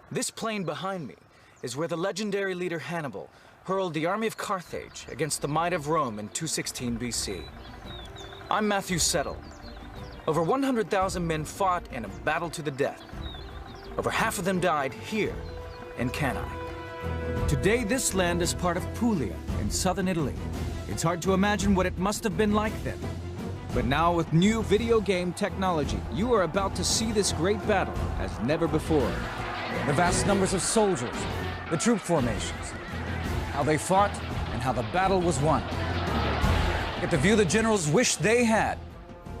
This plain behind me is where the legendary leader Hannibal hurled the army of Carthage against the might of Rome in 216 BC. I'm Matthew Settle. Over 100,000 men fought in a battle to the death. Over half of them died here in Cannae. Today, this land is part of Puglia in southern Italy. It's hard to imagine what it must have been like then. But now, with new video game technology, you are about to see this great battle as never before. The vast numbers of soldiers, the troop formations, how they fought, and how the battle was won. Get to view the generals wish they had,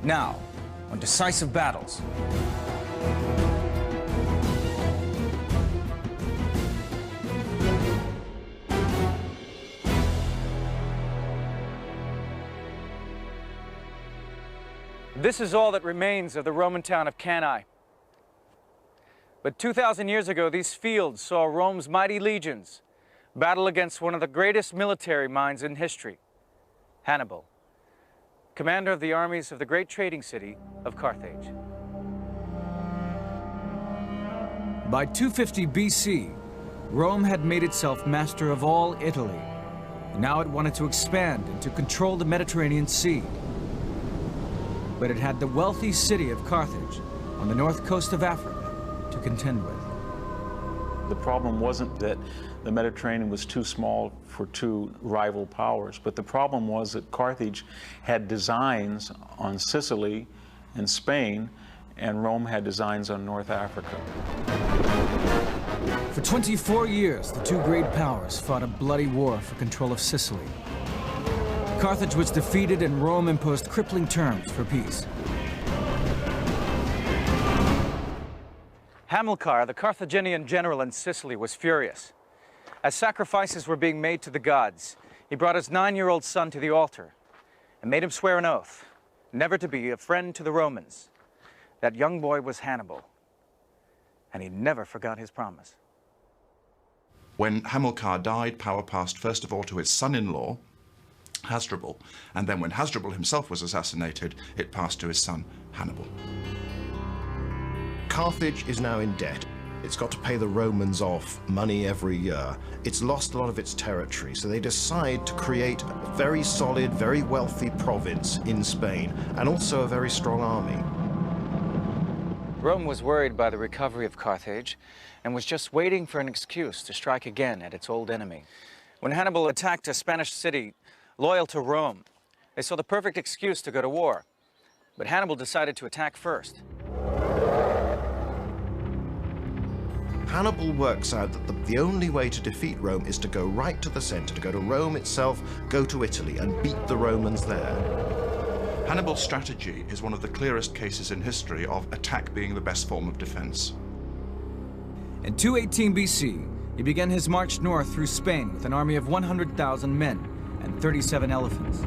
now, on Decisive Battles. This is all that remains of the Roman town of Cannae. But 2,000 years ago, these fields saw Rome's mighty legions battle against one of the greatest military minds in history, Hannibal, commander of the armies of the great trading city of Carthage. By 250 BC, Rome had made itself master of all Italy. Now it wanted to expand and to control the Mediterranean Sea. But it had the wealthy city of Carthage on the north coast of Africa to contend with. The problem wasn't that the Mediterranean was too small for two rival powers, but the problem was that Carthage had designs on Sicily and Spain, and Rome had designs on North Africa. For 24 years, the two great powers fought a bloody war for control of Sicily. Carthage was defeated and Rome imposed crippling terms for peace. Hamilcar, the Carthaginian general in Sicily, was furious. As sacrifices were being made to the gods, he brought his 9-year-old son to the altar and made him swear an oath, never to be a friend to the Romans. That young boy was Hannibal, and he never forgot his promise. When Hamilcar died, power passed first of all to his son-in-law, Hasdrubal, and then when Hasdrubal himself was assassinated, it passed to his son, Hannibal. Carthage is now in debt. It's got to pay the Romans off money every year. It's lost a lot of its territory, so they decide to create a very solid, very wealthy province in Spain, and also a very strong army. Rome was worried by the recovery of Carthage and was just waiting for an excuse to strike again at its old enemy. When Hannibal attacked a Spanish city loyal to Rome, they saw the perfect excuse to go to war. But Hannibal decided to attack first. Hannibal works out that the only way to defeat Rome is to go right to the center, to go to Rome itself, go to Italy, and beat the Romans there. Hannibal's strategy is one of the clearest cases in history of attack being the best form of defense. In 218 BC, he began his march north through Spain with an army of 100,000 men and 37 elephants.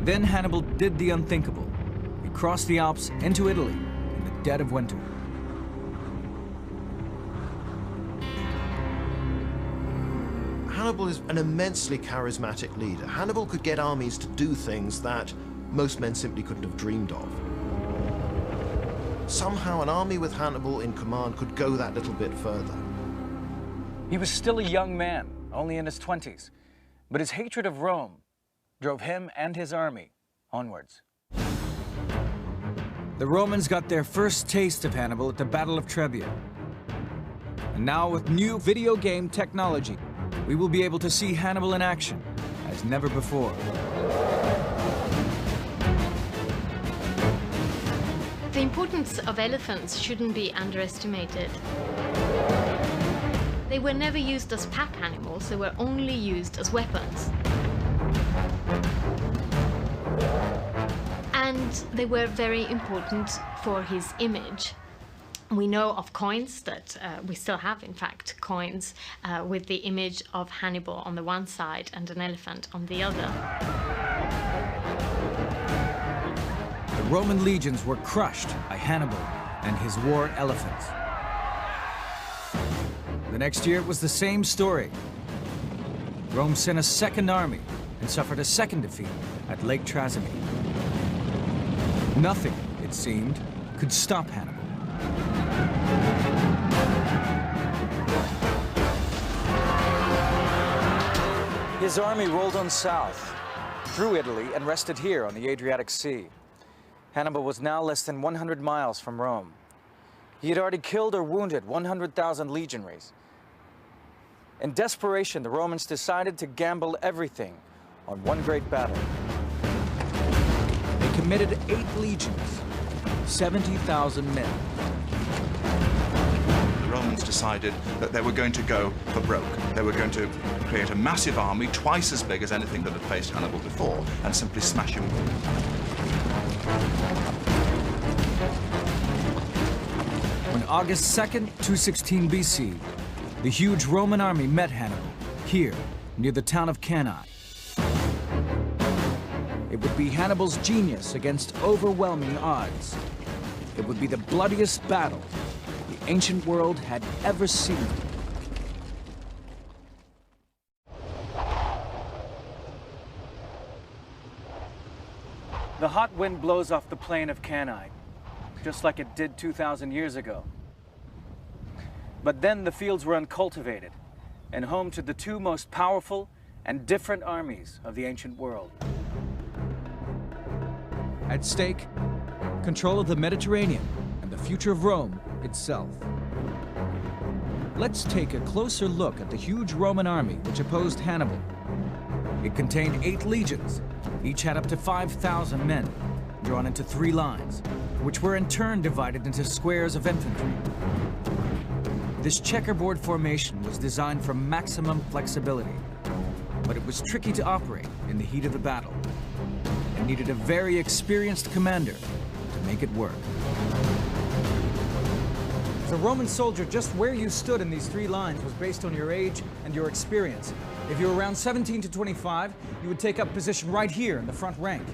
Then Hannibal did the unthinkable. He crossed the Alps into Italy in the dead of winter. Hannibal is an immensely charismatic leader. Hannibal could get armies to do things that most men simply couldn't have dreamed of. Somehow an army with Hannibal in command could go that little bit further. He was still a young man, only in his 20s, but his hatred of Rome drove him and his army onwards. The Romans got their first taste of Hannibal at the Battle of Trebia. And now with new video game technology, we will be able to see Hannibal in action as never before. The importance of elephants shouldn't be underestimated. They were never used as pack animals, they were only used as weapons. And they were very important for his image. We know of coins that we still have, in fact, coins with the image of Hannibal on the one side and an elephant on the other. The Roman legions were crushed by Hannibal and his war elephants. The next year it was the same story. Rome sent a second army and suffered a second defeat at Lake Trasimene. Nothing, it seemed, could stop Hannibal. His army rolled on south, through Italy, and rested here on the Adriatic Sea. Hannibal was now less than 100 miles from Rome. He had already killed or wounded 100,000 legionaries. In desperation, the Romans decided to gamble everything on one great battle. They committed 8 legions, 70,000 men. The Romans decided that they were going to go for broke. They were going to create a massive army, twice as big as anything that had faced Hannibal before, and simply smash him. On August 2nd, 216 BC, the huge Roman army met Hannibal here, near the town of Cannae. It would be Hannibal's genius against overwhelming odds. It would be the bloodiest battle the ancient world had ever seen. The hot wind blows off the plain of Cannae, just like it did 2,000 years ago. But then the fields were uncultivated and home to the 2 most powerful and different armies of the ancient world. At stake, control of the Mediterranean and the future of Rome itself. Let's take a closer look at the huge Roman army which opposed Hannibal. It contained 8 legions. Each had up to 5,000 men, drawn into 3 lines, which were in turn divided into squares of infantry. This checkerboard formation was designed for maximum flexibility, but it was tricky to operate in the heat of the battle. It needed a very experienced commander to make it work. As a Roman soldier, just where you stood in these 3 lines was based on your age and your experience. If you were around 17 to 25, you would take up position right here in the front rank.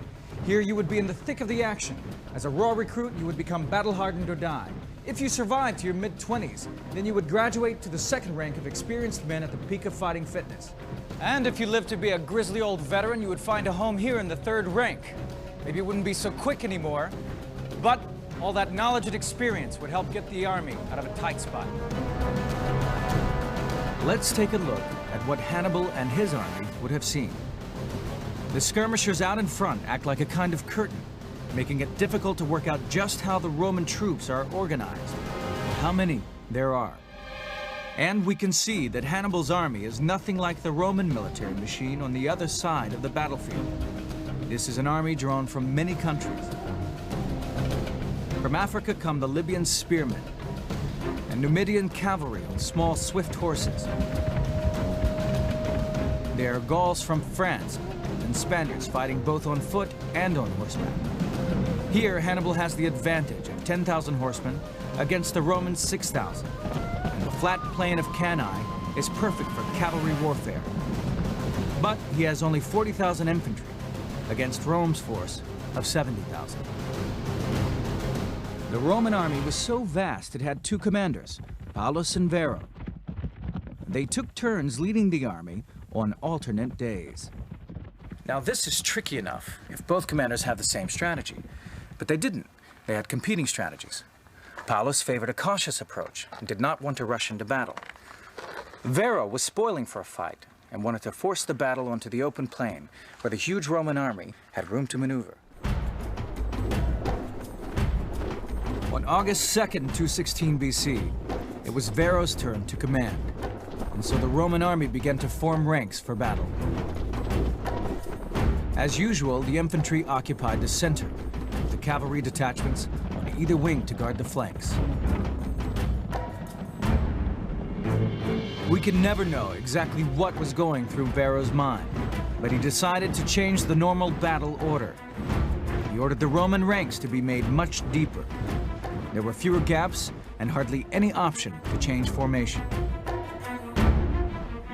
Here you would be in the thick of the action. As a raw recruit, you would become battle-hardened or die. If you survived to your mid-20s, then you would graduate to the 2nd rank of experienced men at the peak of fighting fitness. And if you lived to be a grisly old veteran, you would find a home here in the 3rd rank. Maybe it wouldn't be so quick anymore, but all that knowledge and experience would help get the army out of a tight spot. Let's take a look at what Hannibal and his army would have seen. The skirmishers out in front act like a kind of curtain, making it difficult to work out just how the Roman troops are organized, and how many there are. And we can see that Hannibal's army is nothing like the Roman military machine on the other side of the battlefield. This is an army drawn from many countries. From Africa come the Libyan spearmen and Numidian cavalry on small, swift horses. There are Gauls from France and Spaniards fighting both on foot and on horseback. Here, Hannibal has the advantage of 10,000 horsemen against the Romans' 6,000. And the flat plain of Cannae is perfect for cavalry warfare. But he has only 40,000 infantry against Rome's force of 70,000. The Roman army was so vast it had 2 commanders, Paulus and Vero. They took turns leading the army on alternate days. Now this is tricky enough if both commanders have the same strategy, but they didn't. They had competing strategies. Paulus favored a cautious approach and did not want to rush into battle. Vero was spoiling for a fight and wanted to force the battle onto the open plain where the huge Roman army had room to maneuver. On August 2nd, 216 BC, it was Vero's turn to command, and so the Roman army began to form ranks for battle. As usual, the infantry occupied the center, with the cavalry detachments on either wing to guard the flanks. We can never know exactly what was going through Vero's mind, but he decided to change the normal battle order. He ordered the Roman ranks to be made much deeper. There were fewer gaps and hardly any option to change formation.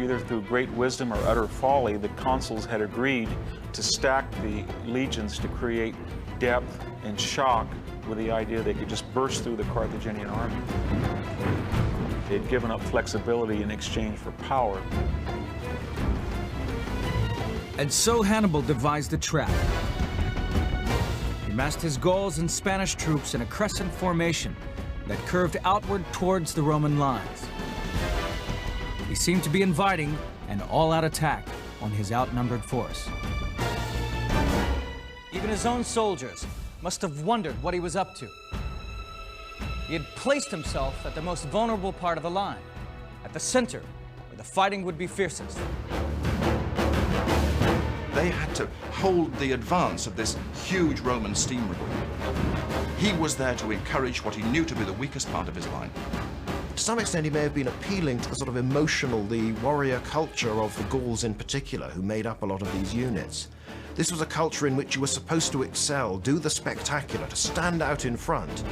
Either through great wisdom or utter folly, the consuls had agreed to stack the legions to create depth and shock with the idea they could just burst through the Carthaginian army. They had given up flexibility in exchange for power. And so Hannibal devised a trap. He massed his Gauls and Spanish troops in a crescent formation that curved outward towards the Roman lines. He seemed to be inviting an all-out attack on his outnumbered force. Even his own soldiers must have wondered what he was up to. He had placed himself at the most vulnerable part of the line, at the center, where the fighting would be fiercest. They had to hold the advance of this huge Roman steamroller. He was there to encourage what he knew to be the weakest part of his line. To some extent, he may have been appealing to the sort of emotional, the warrior culture of the Gauls in particular, who made up a lot of these units. This was a culture in which you were supposed to excel, do the spectacular, to stand out in front.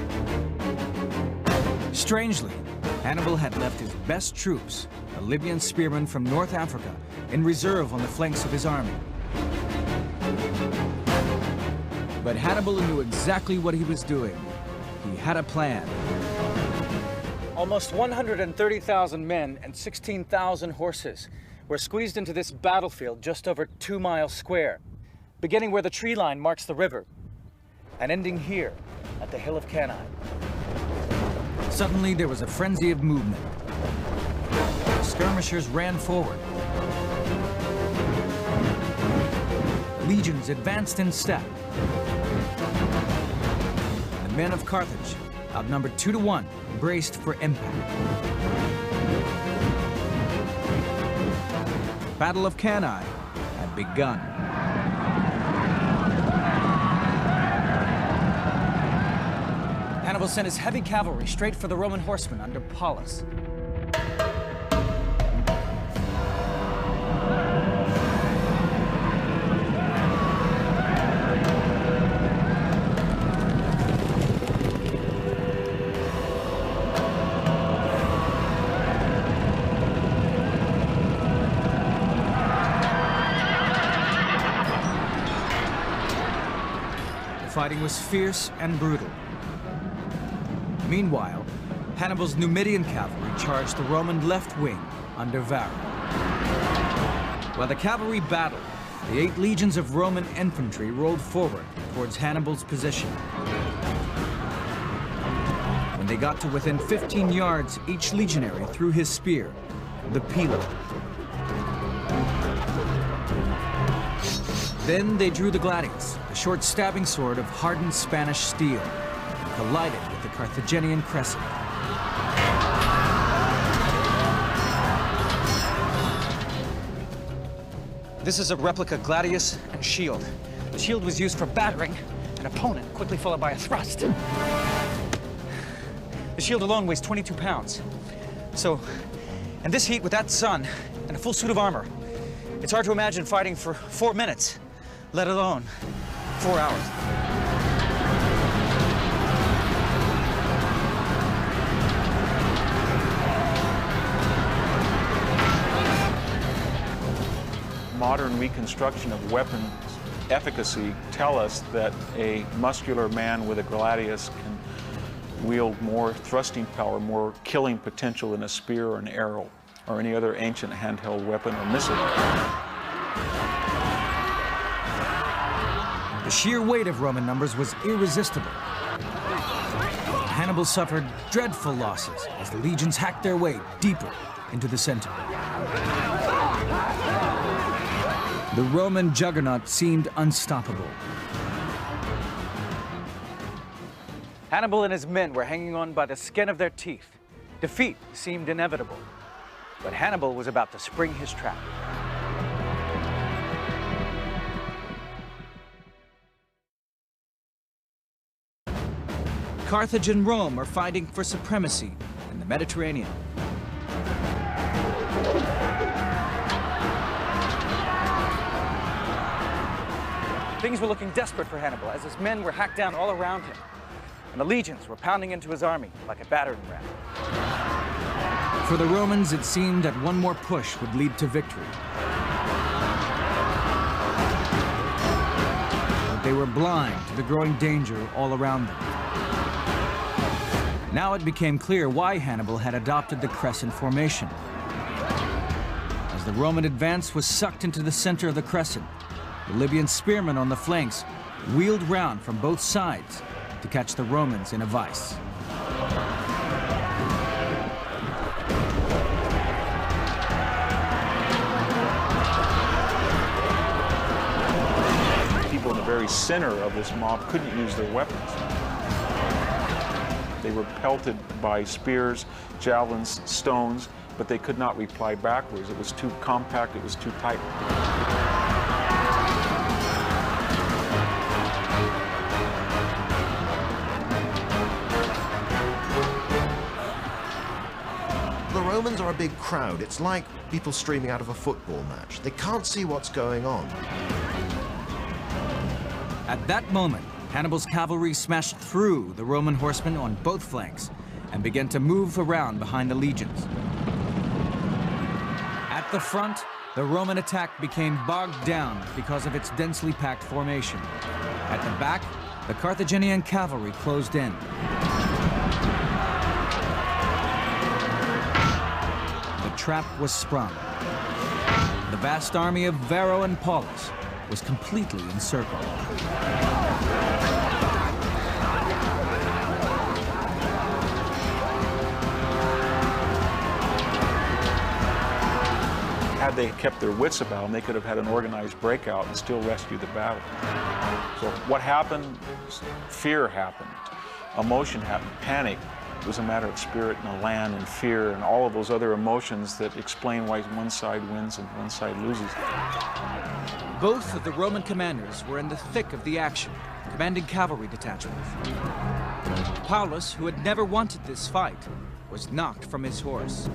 Strangely, Hannibal had left his best troops, the Libyan spearmen from North Africa, in reserve on the flanks of his army. But Hannibal knew exactly what he was doing. He had a plan. Almost 130,000 men and 16,000 horses were squeezed into this battlefield just over 2 miles square, beginning where the tree line marks the river, and ending here at the hill of Cannae. Suddenly, there was a frenzy of movement. The skirmishers ran forward. Legions advanced in step. The men of Carthage, outnumbered 2 to 1, braced for impact. The Battle of Cannae had begun. Hannibal sent his heavy cavalry straight for the Roman horsemen under Paulus. The fighting was fierce and brutal. Meanwhile, Hannibal's Numidian cavalry charged the Roman left wing under Varro. While the cavalry battled, the 8 legions of Roman infantry rolled forward towards Hannibal's position. When they got to within 15 yards, each legionary threw his spear, the pilo. Then they drew the gladius, a short stabbing sword of hardened Spanish steel, and collided with the Carthaginian crescent. This is a replica gladius and shield. The shield was used for battering an opponent, quickly followed by a thrust. The shield alone weighs 22 pounds. So, in this heat with that sun and a full suit of armor, it's hard to imagine fighting for 4 minutes, let alone 4 hours. Modern reconstruction of weapons efficacy tell us that a muscular man with a gladius can wield more thrusting power, more killing potential than a spear or an arrow or any other ancient handheld weapon or missile. The sheer weight of Roman numbers was irresistible. Hannibal suffered dreadful losses as the legions hacked their way deeper into the center. The Roman juggernaut seemed unstoppable. Hannibal and his men were hanging on by the skin of their teeth. Defeat seemed inevitable, but Hannibal was about to spring his trap. Carthage and Rome are fighting for supremacy in the Mediterranean. Things were looking desperate for Hannibal as his men were hacked down all around him, and the legions were pounding into his army like a battering ram. For the Romans, it seemed that one more push would lead to victory. But they were blind to the growing danger all around them. Now it became clear why Hannibal had adopted the crescent formation. As the Roman advance was sucked into the center of the crescent, the Libyan spearmen on the flanks wheeled round from both sides to catch the Romans in a vice. very center of this mob couldn't use their weapons. They were pelted by spears, javelins, stones, but they could not reply backwards. It was too compact, it was too tight. The Romans are a big crowd. It's like people streaming out of a football match. They can't see what's going on. At that moment, Hannibal's cavalry smashed through the Roman horsemen on both flanks and began to move around behind the legions. At the front, the Roman attack became bogged down because of its densely packed formation. At the back, the Carthaginian cavalry closed in. The trap was sprung. The vast army of Varro and Paulus was completely encircled. Had they kept their wits about them, they could have had an organized breakout and still rescued the battle. So what happened? Fear happened. Emotion happened. Panic. It was a matter of spirit and elan and fear and all of those other emotions that explain why one side wins and one side loses. Both of the Roman commanders were in the thick of the action, commanding cavalry detachments. Paulus, who had never wanted this fight, was knocked from his horse.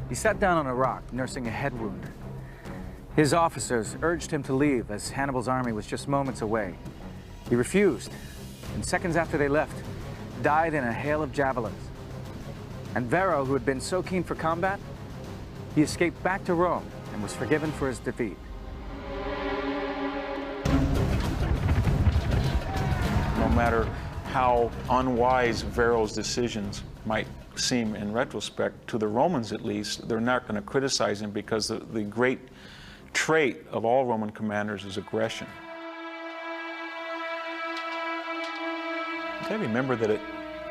He sat down on a rock, nursing a head wound. His officers urged him to leave, as Hannibal's army was just moments away. He refused, and seconds after they left, died in a hail of javelins. And Varro, who had been so keen for combat, he escaped back to Rome and was forgiven for his defeat. No matter how unwise Varro's decisions might seem in retrospect, to the Romans at least, they're not going to criticize him because the great trait of all Roman commanders is aggression. You gotta remember that at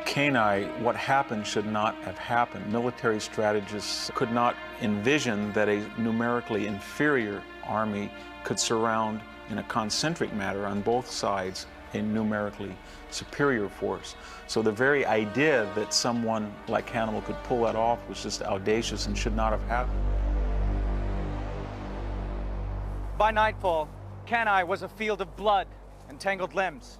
Cannae, what happened should not have happened. Military strategists could not envision that a numerically inferior army could surround in a concentric manner on both sides a numerically superior force. So the very idea that someone like Hannibal could pull that off was just audacious and should not have happened. By nightfall, Cannae was a field of blood and tangled limbs.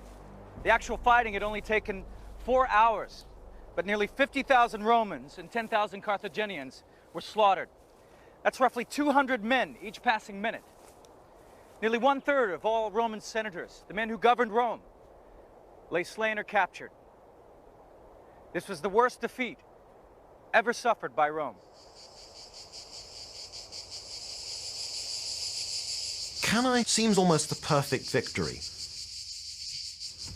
The actual fighting had only taken 4 hours, but nearly 50,000 Romans and 10,000 Carthaginians were slaughtered. That's roughly 200 men each passing minute. Nearly 1/3 of all Roman senators, the men who governed Rome, lay slain or captured. This was the worst defeat ever suffered by Rome. Cannae seems almost the perfect victory.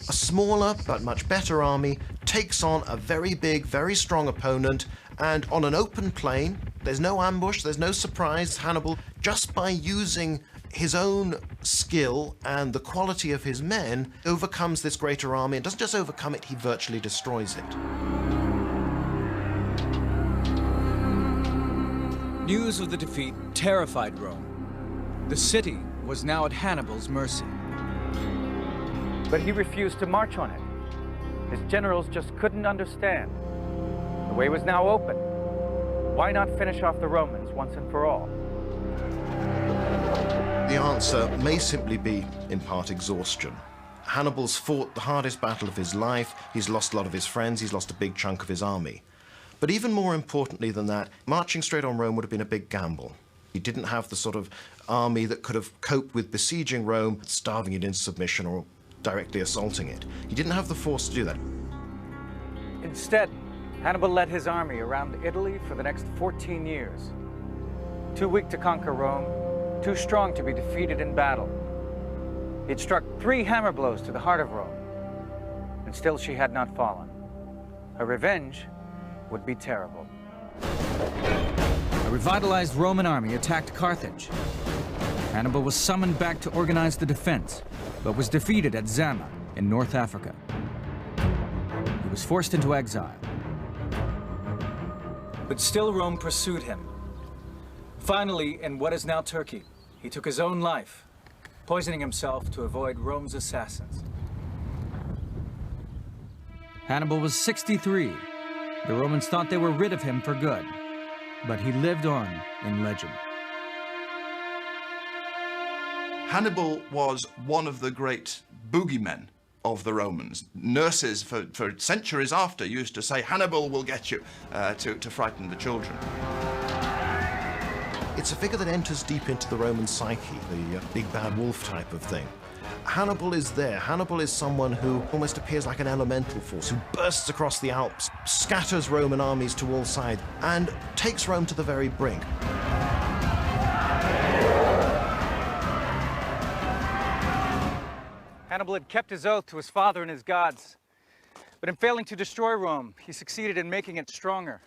A smaller but much better army takes on a very big, very strong opponent, and on an open plain, there's no ambush, there's no surprise. Hannibal, just by using his own skill and the quality of his men, overcomes this greater army, and doesn't just overcome it, he virtually destroys it. News of the defeat terrified Rome. The city was now at Hannibal's mercy. But he refused to march on it. His generals just couldn't understand. The way was now open. Why not finish off the Romans once and for all? The answer may simply be, in part, exhaustion. Hannibal's fought the hardest battle of his life. He's lost a lot of his friends. He's lost a big chunk of his army. But even more importantly than that, marching straight on Rome would have been a big gamble. He didn't have the sort of army that could have coped with besieging Rome, starving it into submission, or directly assaulting it. He didn't have the force to do that. Instead, Hannibal led his army around Italy for the next 14 years. Too weak to conquer Rome, too strong to be defeated in battle. He'd struck 3 hammer blows to the heart of Rome, and still she had not fallen. Her revenge would be terrible. A revitalized Roman army attacked Carthage. Hannibal was summoned back to organize the defense, but was defeated at Zama in North Africa. He was forced into exile. But still Rome pursued him. Finally, in what is now Turkey, he took his own life, poisoning himself to avoid Rome's assassins. Hannibal was 63. The Romans thought they were rid of him for good, but he lived on in legend. Hannibal was one of the great boogeymen of the Romans. Nurses for centuries after used to say, Hannibal will get you, to frighten the children. It's a figure that enters deep into the Roman psyche, the big bad wolf type of thing. Hannibal is there. Hannibal is someone who almost appears like an elemental force, who bursts across the Alps, scatters Roman armies to all sides, and takes Rome to the very brink. Hannibal had kept his oath to his father and his gods, but in failing to destroy Rome, he succeeded in making it stronger.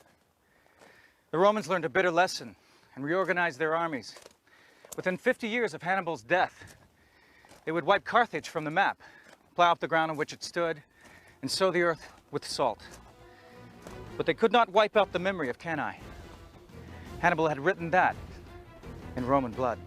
The Romans learned a bitter lesson and reorganized their armies. Within 50 years of Hannibal's death, they would wipe Carthage from the map, plow up the ground on which it stood, and sow the earth with salt. But they could not wipe out the memory of Cannae. Hannibal had written that in Roman blood.